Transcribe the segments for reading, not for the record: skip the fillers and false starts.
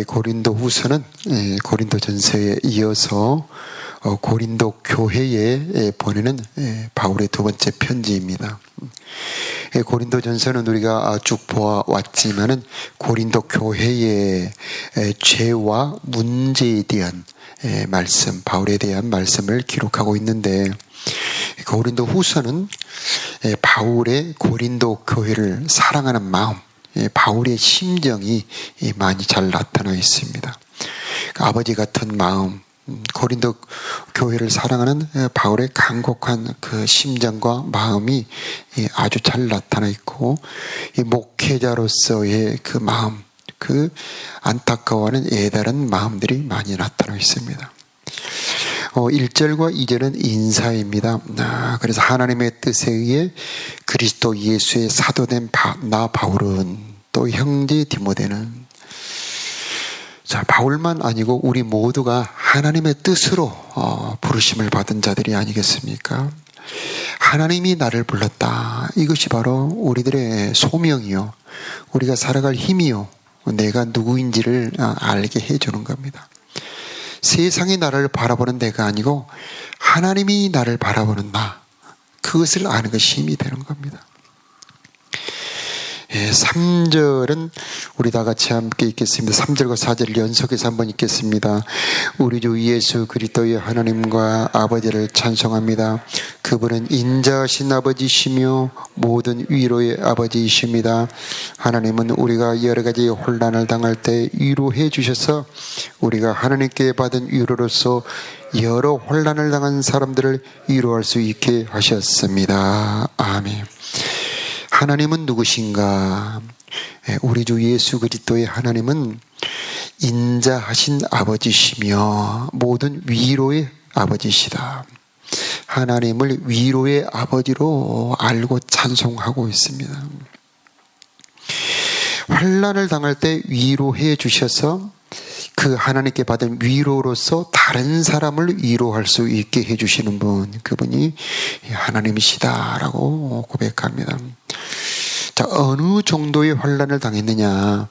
고린도 후서는 고린도 전서에 이어서 고린도 교회에 보내는 바울의 두 번째 편지입니다. 고린도 전서는 우리가 쭉 보아왔지만은 고린도 교회의 죄와 문제에 대한 말씀, 바울에 대한 말씀을 기록하고 있는데, 고린도 후서는 바울의 고린도 교회를 사랑하는 마음, 바울의 심정이 많이 잘 나타나 있습니다. 아버지 같은 마음, 고린도 교회를 사랑하는 바울의 간곡한 그 심정과 마음이 아주 잘 나타나 있고, 목회자로서의 그 마음, 그 안타까워하는 애달은 마음들이 많이 나타나 있습니다. 1절과 2절은 인사입니다. 그래서 하나님의 뜻에 의해 그리스도 예수의 사도된 나 바울은, 또 형제 디모데는, 자, 바울만 아니고 우리 모두가 하나님의 뜻으로 부르심을 받은 자들이 아니겠습니까? 하나님이 나를 불렀다. 이것이 바로 우리들의 소명이요, 우리가 살아갈 힘이요, 내가 누구인지를 알게 해주는 겁니다. 세상이 나를 바라보는 내가 아니고 하나님이 나를 바라보는 나, 그것을 아는 것이 힘이 되는 겁니다. 3절은 우리 다 같이 함께 읽겠습니다. 3절과 4절을 연속해서 한번 읽겠습니다. 우리 주 예수 그리스도의 하나님과 아버지를 찬송합니다. 그분은 인자하신 아버지시며 모든 위로의 아버지이십니다. 하나님은 우리가 여러 가지 혼란을 당할 때 위로해 주셔서 우리가 하나님께 받은 위로로서 여러 혼란을 당한 사람들을 위로할 수 있게 하셨습니다. 아멘. 하나님은 누구신가? 우리 주 예수 그리스도의 하나님은 인자하신 아버지시며 모든 위로의 아버지시다. 하나님을 위로의 아버지로 알고 찬송하고 있습니다. 환난을 당할 때 위로해 주셔서 그 하나님께 받은 위로로서 다른 사람을 위로할 수 있게 해주시는 분, 그분이 하나님이시다라고 고백합니다. 자, 어느 정도의 환난을 당했느냐?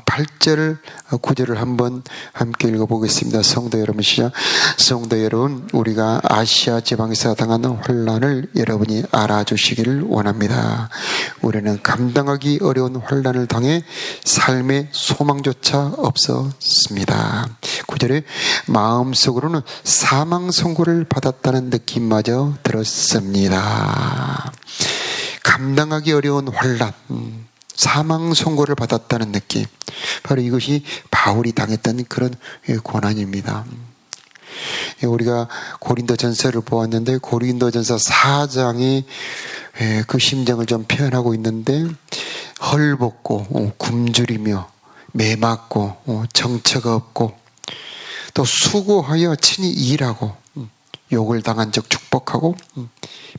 8절, 9절을 한번 함께 읽어보겠습니다. 성도 여러분 시작. 성도 여러분, 우리가 아시아 지방에서 당한 환난을 여러분이 알아주시기를 원합니다. 우리는 감당하기 어려운 환난을 당해 삶의 소망조차 없었습니다. 9절에 마음속으로는 사망 선고를 받았다는 느낌마저 들었습니다. 감당하기 어려운 환난, 사망 선고를 받았다는 느낌, 바로 이것이 바울이 당했던 그런 고난입니다. 우리가 고린도전서를 보았는데 고린도전서 4장에 그 심정을 좀 표현하고 있는데, 헐벗고 굶주리며 매맞고 정처가 없고 또 수고하여 친히 일하고 욕을 당한 적 축복하고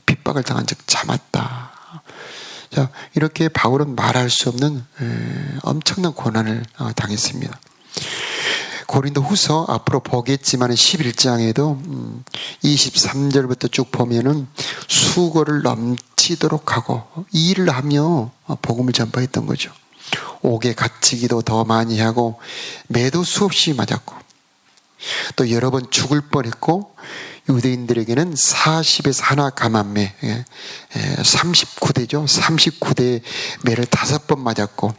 핍박을 당한 적 참았다. 자, 이렇게 바울은 말할 수 없는 엄청난 고난을 당했습니다. 고린도 후서 앞으로 보겠지만 11장에도 23절부터 쭉 보면은 수고를 넘치도록 하고 일을 하며 복음을 전파했던 거죠. 옥에 갇히기도 더 많이 하고 매도 수없이 맞았고 또 여러 번 죽을 뻔했고, 유대인들에게는 40에서 하나 감한매, 39대죠. 39대 매를 5번 맞았고,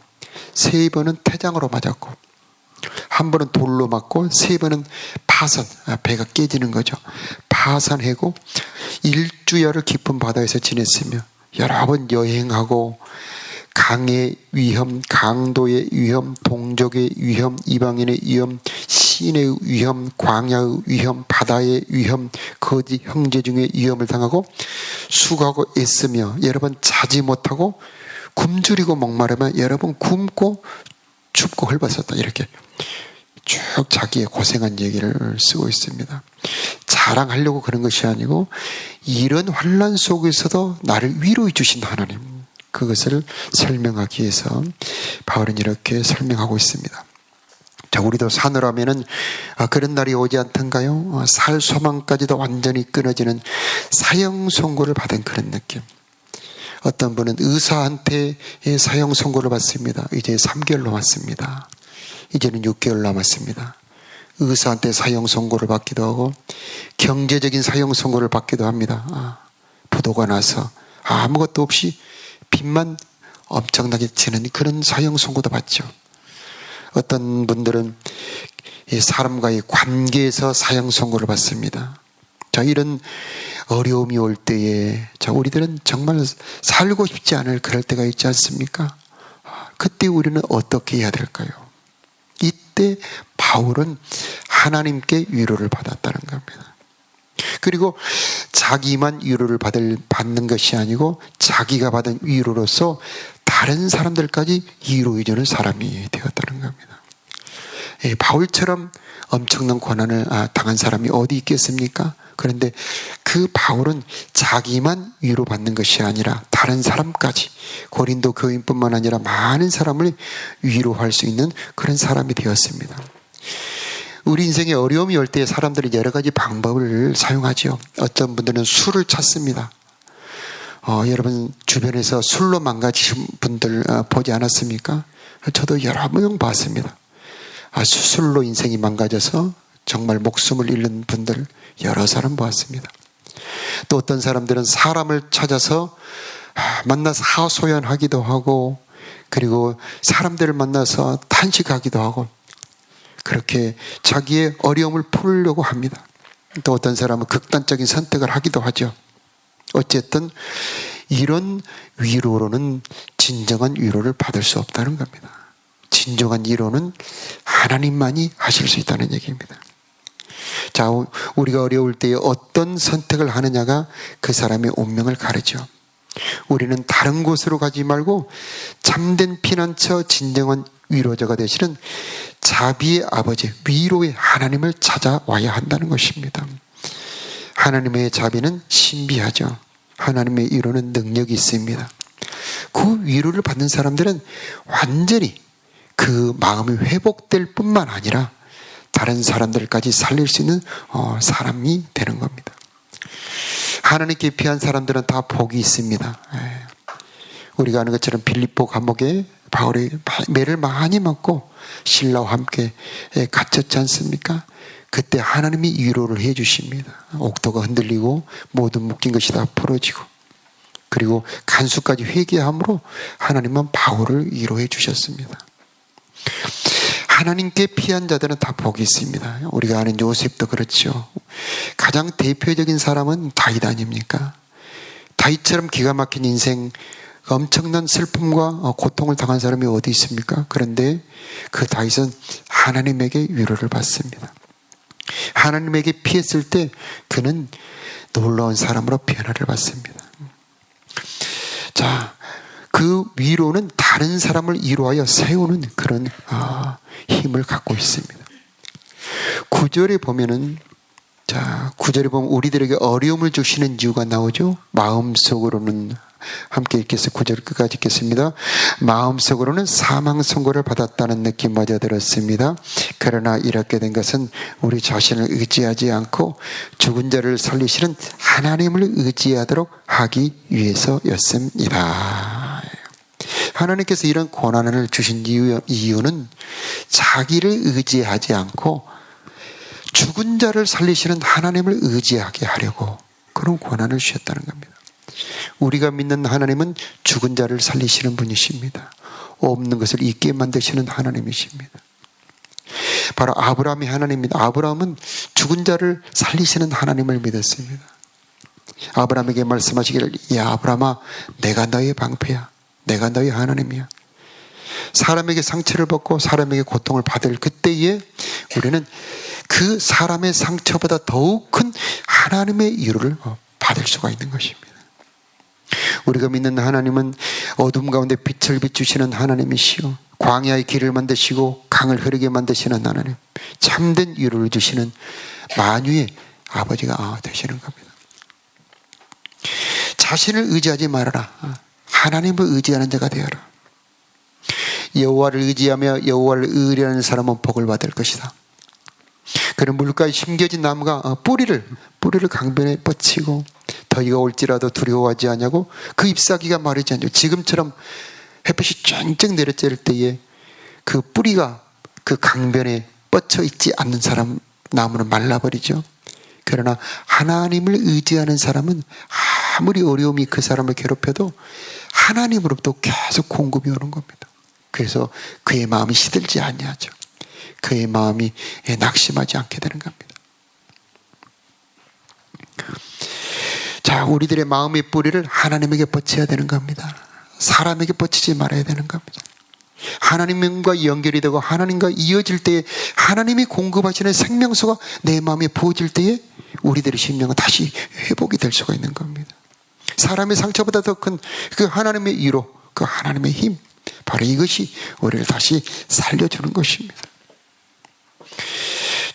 3번은 태장으로 맞았고, 한 번은 돌로 맞고, 3번은 파선, 배가 깨지는 거죠. 파선하고 일주일을 깊은 바다에서 지냈으며 여러 번 여행하고, 강의 위험, 강도의 위험, 동족의 위험, 이방인의 위험, 시인의 위험, 광야의 위험, 바다의 위험, 거짓 형제 중에 위험을 당하고 수고하고 애쓰며 여러 번 자지 못하고 굶주리고 목마르며 여러 번 굶고 춥고 헐벗었다. 이렇게 쭉 자기의 고생한 얘기를 쓰고 있습니다. 자랑하려고 그런 것이 아니고 이런 환난 속에서도 나를 위로해 주신 하나님, 그것을 설명하기 위해서 바울은 이렇게 설명하고 있습니다. 자, 우리도 산으로 하면은 그런 날이 오지 않던가요? 살 소망까지도 완전히 끊어지는 사형 선고를 받은 그런 느낌. 어떤 분은 의사한테 사형 선고를 받습니다. 이제 3개월 남았습니다. 이제는 6개월 남았습니다. 의사한테 사형 선고를 받기도 하고 경제적인 사형 선고를 받기도 합니다. 부도가 나서 아무것도 없이 빚만 엄청나게 지는 그런 사형 선고도 받죠. 어떤 분들은 사람과의 관계에서 사형 선고를 받습니다. 자, 이런 어려움이 올 때에 우리들은 정말 살고 싶지 않을 그럴 때가 있지 않습니까? 그때 우리는 어떻게 해야 될까요? 이때 바울은 하나님께 위로를 받았다는 겁니다. 그리고 자기만 위로를 받는 것이 아니고 자기가 받은 위로로서 다른 사람들까지 위로해주는 사람이 되었다는 겁니다. 바울처럼 엄청난 고난을 당한 사람이 어디 있겠습니까? 그런데 그 바울은 자기만 위로받는 것이 아니라 다른 사람까지, 고린도 교인뿐만 아니라 많은 사람을 위로할 수 있는 그런 사람이 되었습니다. 우리 인생에 어려움이 올 때 사람들이 여러 가지 방법을 사용하죠. 어떤 분들은 술을 찾습니다. 여러분 주변에서 술로 망가지신 분들 보지 않았습니까? 저도 여러 명 봤습니다. 술로 인생이 망가져서 정말 목숨을 잃는 분들 여러 사람 보았습니다. 또 어떤 사람들은 사람을 찾아서 만나서 하소연하기도 하고, 그리고 사람들을 만나서 탄식하기도 하고, 그렇게 자기의 어려움을 풀려고 합니다. 또 어떤 사람은 극단적인 선택을 하기도 하죠. 어쨌든 이런 위로로는 진정한 위로를 받을 수 없다는 겁니다. 진정한 위로는 하나님만이 하실 수 있다는 얘기입니다. 자, 우리가 어려울 때에 어떤 선택을 하느냐가 그 사람의 운명을 가르죠. 우리는 다른 곳으로 가지 말고 참된 피난처, 진정한 위로자가 되시는 자비의 아버지, 위로의 하나님을 찾아와야 한다는 것입니다. 하나님의 자비는 신비하죠. 하나님의 위로는 능력이 있습니다. 그 위로를 받는 사람들은 완전히 그 마음이 회복될 뿐만 아니라 다른 사람들까지 살릴 수 있는 사람이 되는 겁니다. 하나님께 피한 사람들은 다 복이 있습니다. 우리가 아는 것처럼 빌립보 감옥에 바울이 매를 많이 맞고 신라와 함께 갇혔지 않습니까? 그때 하나님이 위로를 해 주십니다. 옥토가 흔들리고 모든 묶인 것이 다 풀어지고, 그리고 간수까지 회개함으로 하나님은 바울을 위로해 주셨습니다. 하나님께 피한 자들은 다 복이 있습니다. 우리가 아는 요셉도 그렇죠. 가장 대표적인 사람은 다윗 아닙니까? 다윗처럼 기가 막힌 인생, 엄청난 슬픔과 고통을 당한 사람이 어디 있습니까? 그런데 그 다윗은 하나님에게 위로를 받습니다. 하나님에게 피했을 때 그는 놀라운 사람으로 변화를 받습니다. 자, 그 위로는 다른 사람을 위로하여 세우는 그런 힘을 갖고 있습니다. 9절에 보면은, 자, 9절에 보면 우리들에게 어려움을 주시는 이유가 나오죠. 마음속으로는, 함께 읽겠습니다. 9절 끝까지 읽겠습니다. 마음속으로는 사망 선고를 받았다는 느낌마저 들었습니다. 그러나 이렇게 된 것은 우리 자신을 의지하지 않고 죽은 자를 살리시는 하나님을 의지하도록 하기 위해서였습니다. 하나님께서 이런 고난을 주신 이유는 자기를 의지하지 않고 죽은 자를 살리시는 하나님을 의지하게 하려고 그런 고난을 주셨다는 겁니다. 우리가 믿는 하나님은 죽은 자를 살리시는 분이십니다. 없는 것을 있게 만드시는 하나님이십니다. 바로 아브라함의 하나님입니다. 아브라함은 죽은 자를 살리시는 하나님을 믿었습니다. 아브라함에게 말씀하시기를, 야 아브라함아, 내가 너의 방패야. 내가 너의 하나님이야. 사람에게 상처를 받고 사람에게 고통을 받을 그때에 우리는 그 사람의 상처보다 더욱 큰 하나님의 위로를 받을 수가 있는 것입니다. 우리가 믿는 하나님은 어둠 가운데 빛을 비추시는 하나님이시요, 광야의 길을 만드시고 강을 흐르게 만드시는 하나님, 참된 위로를 주시는 만유의 아버지가 되시는 겁니다. 자신을 의지하지 말아라. 하나님을 의지하는 자가 되어라. 여호와를 의지하며 여호와를 의뢰하는 사람은 복을 받을 것이다. 그는 물가에 심겨진 나무가 뿌리를 강변에 뻗치고 더위가 올지라도 두려워하지 않냐고 그 잎사귀가 마르지 않냐고. 지금처럼 햇볕이 쨍쨍 내려쬐을 때에 그 뿌리가 그 강변에 뻗쳐 있지 않는 사람 나무는 말라버리죠. 그러나 하나님을 의지하는 사람은 아무리 어려움이 그 사람을 괴롭혀도 하나님으로부터 계속 공급이 오는 겁니다. 그래서 그의 마음이 시들지 아니하죠. 그의 마음이 낙심하지 않게 되는 겁니다. 자, 우리들의 마음의 뿌리를 하나님에게 뻗쳐야 되는 겁니다. 사람에게 뻗치지 말아야 되는 겁니다. 하나님과 연결이 되고 하나님과 이어질 때에 하나님이 공급하시는 생명수가 내 마음에 부어질 때에 우리들의 심령은 다시 회복이 될 수가 있는 겁니다. 사람의 상처보다 더 큰 그 하나님의 위로, 그 하나님의 힘, 바로 이것이 우리를 다시 살려주는 것입니다.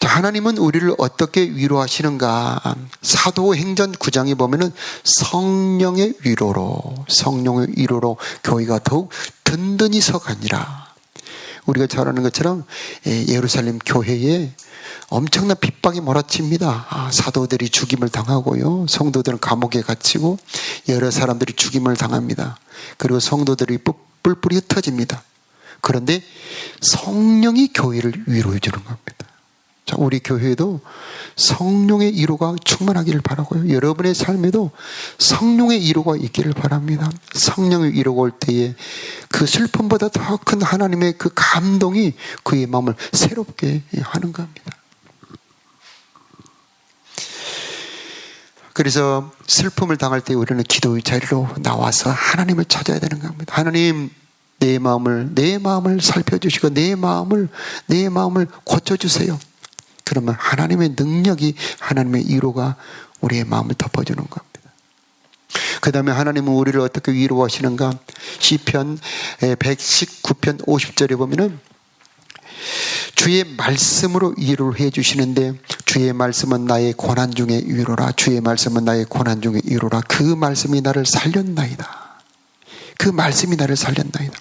자, 하나님은 우리를 어떻게 위로하시는가? 사도행전 9장에 보면은 성령의 위로로 교회가 더욱 든든히 서가니라. 우리가 잘 아는 것처럼 예루살렘 교회에 엄청난 핍박이 몰아칩니다. 사도들이 죽임을 당하고요, 성도들은 감옥에 갇히고 여러 사람들이 죽임을 당합니다. 그리고 성도들이 뿔뿔이 흩어집니다. 그런데 성령이 교회를 위로해 주는 겁니다. 자, 우리 교회에도 성령의 위로가 충만하기를 바라고요. 여러분의 삶에도 성령의 위로가 있기를 바랍니다. 성령의 위로가 올 때에 그 슬픔보다 더 큰 하나님의 그 감동이 그의 마음을 새롭게 하는 겁니다. 그래서 슬픔을 당할 때 우리는 기도의 자리로 나와서 하나님을 찾아야 되는 겁니다. 하나님, 내 마음을 살펴주시고 내 마음을 고쳐주세요. 그러면 하나님의 능력이, 하나님의 위로가 우리의 마음을 덮어주는 겁니다. 그 다음에 하나님은 우리를 어떻게 위로하시는가? 시편 119편 50절에 보면은 주의 말씀으로 위로를 해주시는데, 주의 말씀은 나의 고난 중에 위로라. 주의 말씀은 나의 고난 중에 위로라. 그 말씀이 나를 살렸나이다. 그 말씀이 나를 살렸나이다.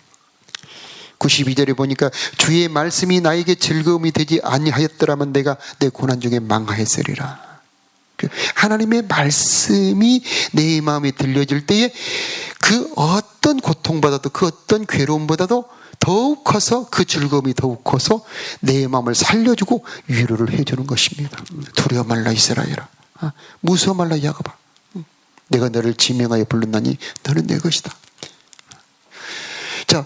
92절에 보니까 주의 말씀이 나에게 즐거움이 되지 아니하였더라면 내가 내 고난 중에 망하였으리라. 하나님의 말씀이 내 마음에 들려질 때에 그 어떤 고통보다도, 그 어떤 괴로움보다도 더욱 커서, 그 즐거움이 더욱 커서 내 마음을 살려주고 위로를 해주는 것입니다. 두려워 말라 이스라엘아, 무서워 말라 야곱아, 내가 너를 지명하여 불렀나니 너는 내 것이다. 자,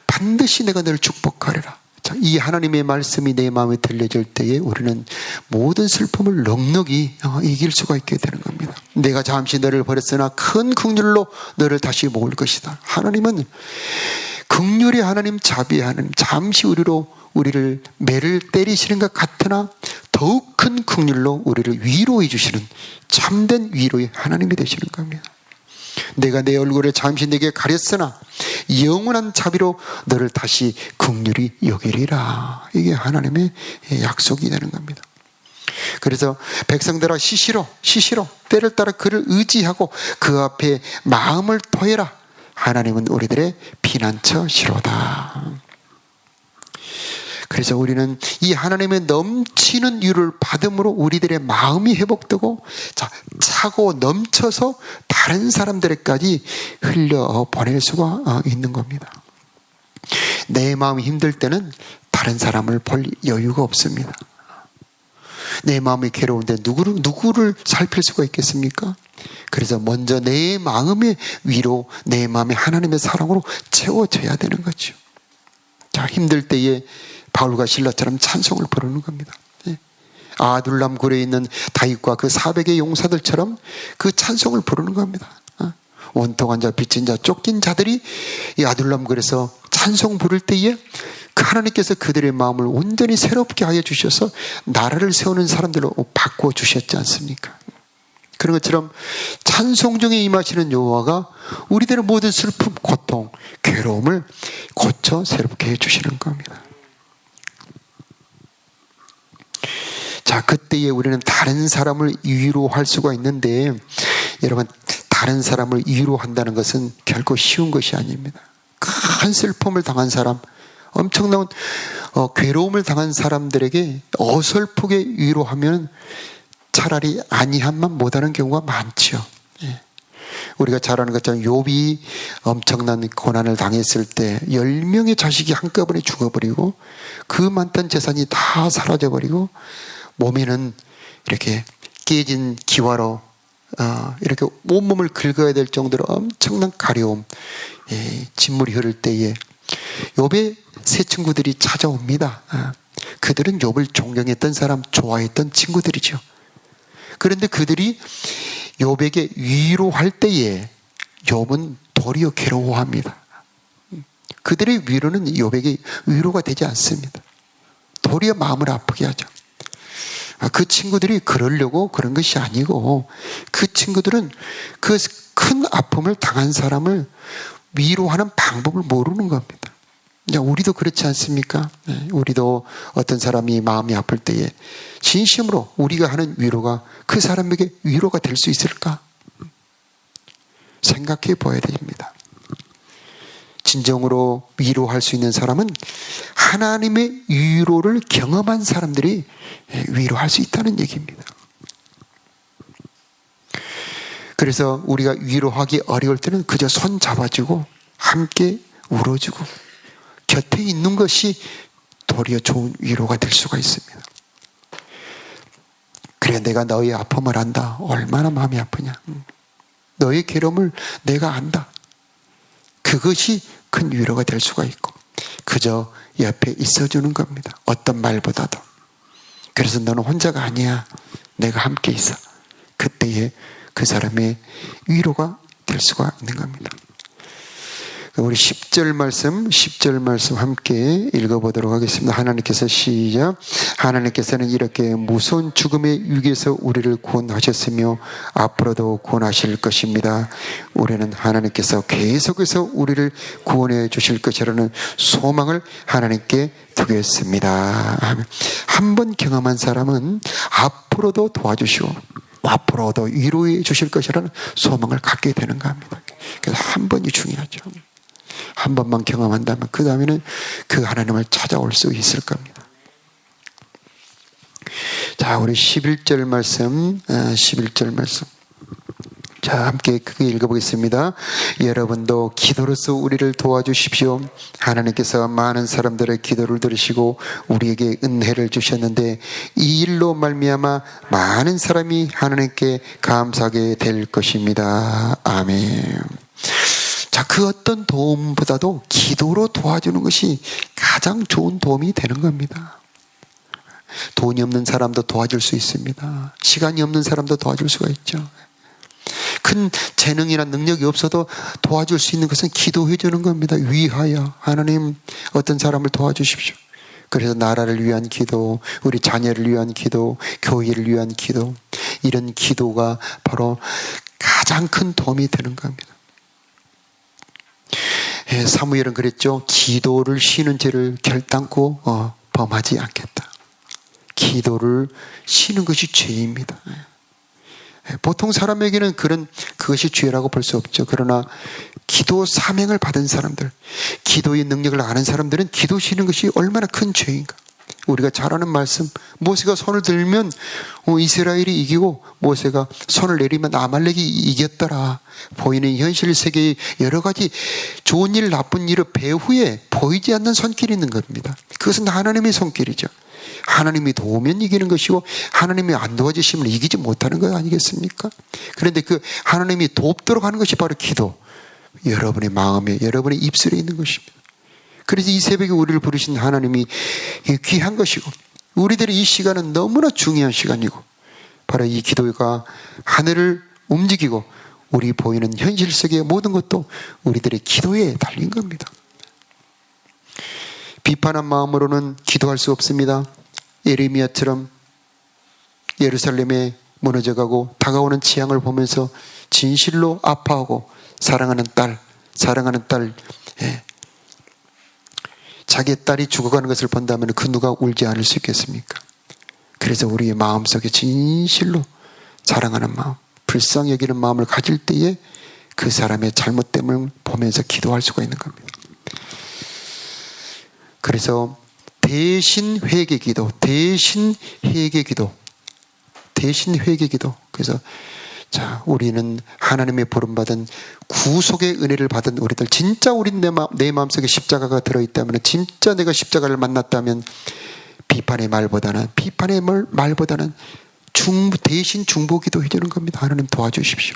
반드시 내가 너를 축복하리라. 자, 이 하나님의 말씀이 내 마음에 들려질 때에 우리는 모든 슬픔을 넉넉히 이길 수가 있게 되는 겁니다. 내가 잠시 너를 버렸으나 큰 긍휼로 너를 다시 모을 것이다. 하나님은 긍휼의 하나님, 자비의 하나님, 잠시 우리를 매를 때리시는 것 같으나 더욱 큰 긍휼로 우리를 위로해 주시는 참된 위로의 하나님이 되시는 겁니다. 내가 내 얼굴을 잠시 내게 가렸으나 영원한 자비로 너를 다시 긍휼히 여기리라. 이게 하나님의 약속이 되는 겁니다. 그래서 백성들아 시시로 때를 따라 그를 의지하고 그 앞에 마음을 토해라. 하나님은 우리들의 피난처시로다. 그래서 우리는 이 하나님의 넘치는 위로를 받음으로 우리들의 마음이 회복되고, 차고 넘쳐서 다른 사람들에까지 흘려 보낼 수가 있는 겁니다. 내 마음이 힘들 때는 다른 사람을 볼 여유가 없습니다. 내 마음이 괴로운데 누구를 살필 수가 있겠습니까? 그래서 먼저 내 마음의 위로, 내 마음의 하나님의 사랑으로 채워져야 되는 거죠. 자, 힘들 때에 바울과 실라처럼 찬송을 부르는 겁니다. 아둘람 굴에 있는 다윗과 그 400의 용사들처럼 그 찬송을 부르는 겁니다. 원통한 자, 빚진 자, 쫓긴 자들이 이 아둘람 굴에서 찬송 부를 때에 그 하나님께서 그들의 마음을 온전히 새롭게 하여 주셔서 나라를 세우는 사람들로 바꾸어 주셨지 않습니까? 그런 것처럼 찬송 중에 임하시는 여호와가 우리들의 모든 슬픔, 고통, 괴로움을 고쳐 새롭게 해주시는 겁니다. 자, 그때에 우리는 다른 사람을 위로할 수가 있는데, 여러분, 다른 사람을 위로한다는 것은 결코 쉬운 것이 아닙니다. 큰 슬픔을 당한 사람, 엄청난 괴로움을 당한 사람들에게 어설프게 위로하면 차라리 아니함만 못하는 경우가 많죠. 우리가 잘 아는 것처럼 욥이 엄청난 고난을 당했을 때 10명의 자식이 한꺼번에 죽어버리고 그 많던 재산이 다 사라져버리고 몸에는 이렇게 깨진 기와로 이렇게 온몸을 긁어야 될 정도로 엄청난 가려움, 진물이 흐를 때에 욥의 세 친구들이 찾아옵니다. 그들은 욥을 존경했던 사람, 좋아했던 친구들이죠. 그런데 그들이 욥에게 위로할 때에 욥은 도리어 괴로워합니다. 그들의 위로는 욥에게 위로가 되지 않습니다. 도리어 마음을 아프게 하죠. 그 친구들이 그러려고 그런 것이 아니고 그 친구들은 그 큰 아픔을 당한 사람을 위로하는 방법을 모르는 겁니다. 우리도 그렇지 않습니까? 우리도 어떤 사람이 마음이 아플 때에 진심으로 우리가 하는 위로가 그 사람에게 위로가 될 수 있을까? 생각해 봐야 됩니다. 진정으로 위로할 수 있는 사람은 하나님의 위로를 경험한 사람들이 위로할 수 있다는 얘기입니다. 그래서 우리가 위로하기 어려울 때는 그저 손 잡아주고 함께 울어주고 곁에 있는 것이 도리어 좋은 위로가 될 수가 있습니다. 그래, 내가 너의 아픔을 안다. 얼마나 마음이 아프냐. 너의 괴로움을 내가 안다. 그것이 큰 위로가 될 수가 있고 그저 옆에 있어주는 겁니다. 어떤 말보다도. 그래서 너는 혼자가 아니야. 내가 함께 있어. 그때에 그 사람의 위로가 될 수가 있는 겁니다. 우리 10절 말씀 함께 읽어보도록 하겠습니다. 하나님께서 시작. 하나님께서는 이렇게 무서운 죽음의 위기에서 우리를 구원하셨으며 앞으로도 구원하실 것입니다. 우리는 하나님께서 계속해서 우리를 구원해 주실 것이라는 소망을 하나님께 두겠습니다. 한 번 경험한 사람은 앞으로도 도와주시고 앞으로도 위로해 주실 것이라는 소망을 갖게 되는가 합니다. 그래서 한 번이 중요하죠. 한 번만 경험한다면 그 다음에는 그 하나님을 찾아올 수 있을 겁니다. 자, 우리 11절 말씀. 자, 함께 크게 읽어보겠습니다. 여러분도 기도로서 우리를 도와주십시오. 하나님께서 많은 사람들의 기도를 들으시고 우리에게 은혜를 주셨는데 이 일로 말미암아 많은 사람이 하나님께 감사하게 될 것입니다. 아멘. 자, 그 어떤 도움보다도 기도로 도와주는 것이 가장 좋은 도움이 되는 겁니다. 돈이 없는 사람도 도와줄 수 있습니다. 시간이 없는 사람도 도와줄 수가 있죠. 큰 재능이나 능력이 없어도 도와줄 수 있는 것은 기도해 주는 겁니다. 위하여 하나님 어떤 사람을 도와주십시오. 그래서 나라를 위한 기도, 우리 자녀를 위한 기도, 교회를 위한 기도, 이런 기도가 바로 가장 큰 도움이 되는 겁니다. 사무엘은 그랬죠. 기도를 쉬는 죄를 결단코 범하지 않겠다. 기도를 쉬는 것이 죄입니다. 보통 사람에게는 그것이 죄라고 볼 수 없죠. 그러나 기도 사명을 받은 사람들, 기도의 능력을 아는 사람들은 기도 쉬는 것이 얼마나 큰 죄인가. 우리가 잘 아는 말씀, 모세가 손을 들면 이스라엘이 이기고 모세가 손을 내리면 아말렉이 이겼더라. 보이는 현실 세계의 여러 가지 좋은 일, 나쁜 일을 배후에 보이지 않는 손길이 있는 겁니다. 그것은 하나님의 손길이죠. 하나님이 도우면 이기는 것이고 하나님이 안 도와주시면 이기지 못하는 것 아니겠습니까? 그런데 그 하나님이 돕도록 하는 것이 바로 기도. 여러분의 마음에, 여러분의 입술에 있는 것입니다. 그래서 이 새벽에 우리를 부르신 하나님이 귀한 것이고 우리들의 이 시간은 너무나 중요한 시간이고 바로 이 기도가 하늘을 움직이고 우리 보이는 현실 속의 모든 것도 우리들의 기도에 달린 겁니다. 비판한 마음으로는 기도할 수 없습니다. 예레미야처럼 예루살렘에 무너져가고 다가오는 재앙을 보면서 진실로 아파하고 사랑하는 딸 자기의 딸이 죽어가는 것을 본다면 그 누가 울지 않을 수 있겠습니까? 그래서 우리의 마음속에 진실로 사랑하는 마음, 불쌍히 여기는 마음을 가질 때에 그 사람의 잘못됨을 보면서 기도할 수가 있는 겁니다. 그래서 대신 회개 기도. 그래서 자, 우리는 하나님의 부름받은 구속의 은혜를 받은 우리들, 진짜 우리 내 마음속에 십자가가 들어있다면, 진짜 내가 십자가를 만났다면 비판의 말보다는 대신 중보기도 해주는 겁니다. 하나님 도와주십시오.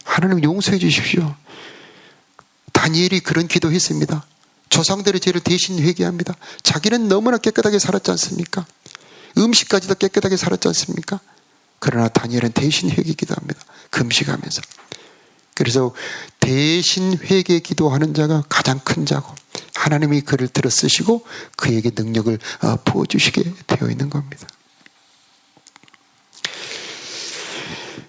하나님 용서해 주십시오. 다니엘이 그런 기도했습니다. 조상들의 죄를 대신 회개합니다. 자기는 너무나 깨끗하게 살았지 않습니까? 음식까지도 깨끗하게 살았지 않습니까? 그러나 다니엘은 대신 회개 기도합니다. 금식하면서. 그래서 대신 회개 기도하는 자가 가장 큰 자고, 하나님이 그를 들어 쓰시고 그에게 능력을 부어주시게 되어 있는 겁니다.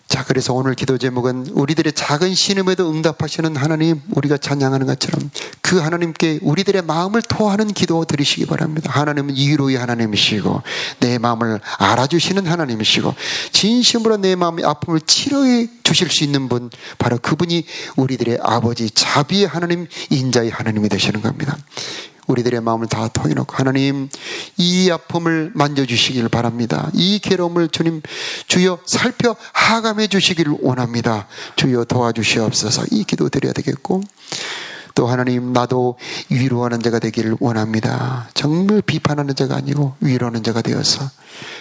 자, 그래서 오늘 기도 제목은 우리들의 작은 신음에도 응답하시는 하나님, 우리가 찬양하는 것처럼 그 하나님께 우리들의 마음을 토하는 기도 드리시기 바랍니다. 하나님은 위로의 하나님이시고 내 마음을 알아주시는 하나님이시고 진심으로 내 마음의 아픔을 치료해 주실 수 있는 분, 바로 그분이 우리들의 아버지, 자비의 하나님, 인자의 하나님이 되시는 겁니다. 우리들의 마음을 다 토해놓고, 하나님 이 아픔을 만져주시길 바랍니다. 이 괴로움을 주여 살펴 하감해 주시기를 원합니다. 주여 도와주시옵소서. 이 기도 드려야 되겠고, 또 하나님 나도 위로하는 자가 되기를 원합니다. 정말 비판하는 자가 아니고 위로하는 자가 되어서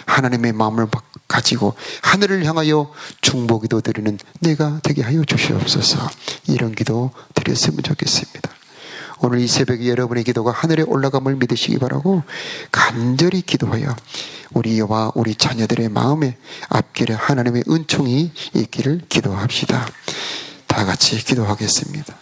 하나님의 마음을 가지고 하늘을 향하여 중보기도 드리는 내가 되게 하여 주시옵소서. 이런 기도 드렸으면 좋겠습니다. 오늘 이 새벽에 여러분의 기도가 하늘에 올라감을 믿으시기 바라고 간절히 기도하여 우리와 우리 자녀들의 마음에 앞길에 하나님의 은총이 있기를 기도합시다. 다 같이 기도하겠습니다.